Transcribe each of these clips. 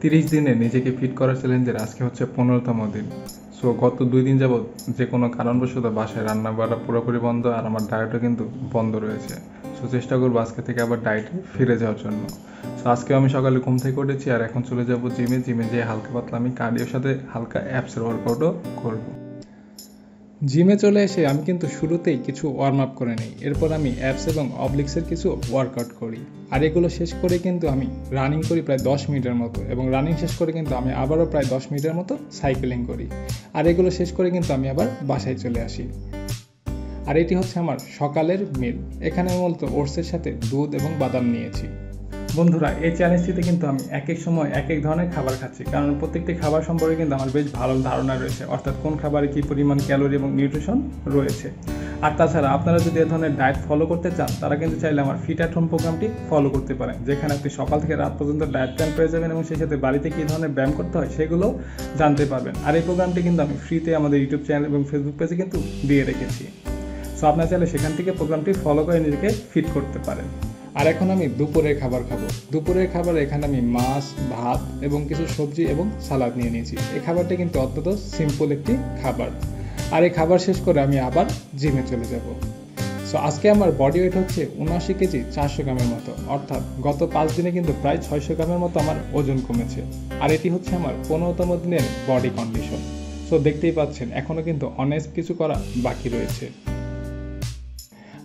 30 দিনে নিজেকে ফিট করার চ্যালেঞ্জের আজকে হচ্ছে 15তম দিন। সো গত 2 দিন যাবৎ যে কোনো কারণবশত বাসায় রান্না বাড়া পুরোপুরি বন্ধ, আর আমার ডায়েটও কিন্তু বন্ধ রয়েছে। সো চেষ্টা করবো আজকে থেকে আবার ডায়েটে ফিরে যাওয়ার জন্য। সো আজকেও আমি সকালে ঘুম থেকে উঠেছি আর এখন চলে যাব জিমে যেয়ে হালকা পাতলা আমি কার্ডিওর সাথে হালকা অ্যাপসের ওয়ার্কআউটও করবো। জিমে চলে এসে আমি কিন্তু শুরুতেই কিছু ওয়ার্ম আপ করে নিই, এরপর আমি অ্যাপস এবং অবলিক্সের কিছু ওয়ার্কআউট করি, আর এগুলো শেষ করে কিন্তু আমি রানিং করি প্রায় 10 মিনিটের মতো, এবং রানিং শেষ করে কিন্তু আমি আবারও প্রায় 10 মিনিটের মতো সাইকেলিং করি, আর এগুলো শেষ করে কিন্তু আমি আবার বাসায় চলে আসি। আর এটি হচ্ছে আমার সকালের মিল। এখানে মূলত ওটসের সাথে দুধ এবং বাদাম নিয়েছি। বন্ধুরা, এই চ্যালেঞ্জটিতে কিন্তু আমি এক এক সময় এক এক ধরনের খাবার খাচ্ছি, কারণ প্রত্যেকটি খাবার সম্পর্কে কিন্তু আমার বেশ ভালো ধারণা রয়েছে, অর্থাৎ কোন খাবারে কী পরিমাণ ক্যালোরি এবং নিউট্রিশন রয়েছে। আর তাছাড়া আপনারা যদি এ ধরনের ডায়েট ফলো করতে চান, তারা কিন্তু চাইলে আমার ফিট অ্যাট হোম প্রোগ্রামটি ফলো করতে পারেন, যেখানে আপনি সকাল থেকে রাত পর্যন্ত ডায়েট প্ল্যান পেয়ে যাবেন এবং সেই সাথে বাড়িতে কী ধরনের ব্যায়াম করতে হয় সেগুলোও জানতে পারবেন। আর এই প্রোগ্রামটি কিন্তু আমি ফ্রিতে আমাদের ইউটিউব চ্যানেল এবং ফেসবুক পেজে কিন্তু দিয়ে রেখেছি। সো আপনারা চাইলে সেখান থেকে প্রোগ্রামটি ফলো করে নিজেকে ফিট করতে পারেন। আর এখন আমি দুপুরের খাবার খাবো। দুপুরের খাবার এখানে আমি মাছ, ভাত এবং কিছু সবজি এবং সালাদ নিয়ে নিয়েছি। এই খাবারটা কিন্তু অত্যন্ত সিম্পল একটি খাবার। আর এই খাবার শেষ করে আমি আবার জিমে চলে যাব। সো আজকে আমার বডি ওয়েট হচ্ছে 79 কেজি 400 গ্রামের মতো, অর্থাৎ গত 5 দিনে কিন্তু প্রায় 600 গ্রামের মতো আমার ওজন কমেছে। আর এটি হচ্ছে আমার 15তম দিনের বডি কন্ডিশন। সো দেখতেই পাচ্ছেন এখনও কিন্তু অনেক কিছু করা বাকি রয়েছে।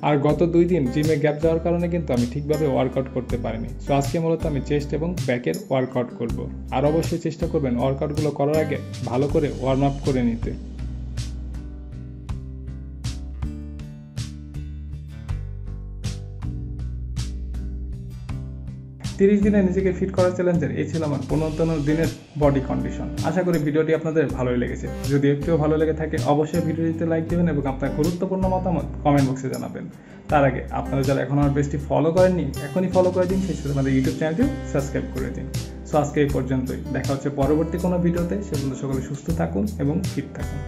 আর গত 2 দিন জিমে গ্যাপ যাওয়ার কারণে কিন্তু আমি ঠিকভাবে ওয়ার্কআউট করতে পারিনি। সো আজকে মূলত আমি চেস্ট এবং ব্যাকের ওয়ার্কআউট করব। আর অবশ্যই চেষ্টা করবেন ওয়ার্কআউটগুলো করার আগে ভালো করে ওয়ার্ম আপ করে নিতে। 30 দিনে নিজেকে ফিট করার চ্যালেঞ্জের এই ছিল আমার 15তম দিনের বডি কন্ডিশন। আশা করি ভিডিওটি আপনাদের ভালোই লেগেছে। যদি একটুও ভালো লেগে থাকে অবশ্যই ভিডিওটিতে লাইক দেবেন এবং আপনার গুরুত্বপূর্ণ মতামত কমেন্ট বক্সে জানাবেন। তার আগে আপনারা যারা এখন আমার পেজটি ফলো করেননি, এখনই ফলো করে দিন, সেই সাথে আমাদের ইউটিউব চ্যানেলটি সাবস্ক্রাইব করে দিন। সো আজকে এই পর্যন্তই, দেখা হচ্ছে পরবর্তী কোনো ভিডিওতে। সে পর্যন্ত সকলে সুস্থ থাকুন এবং ফিট থাকুন।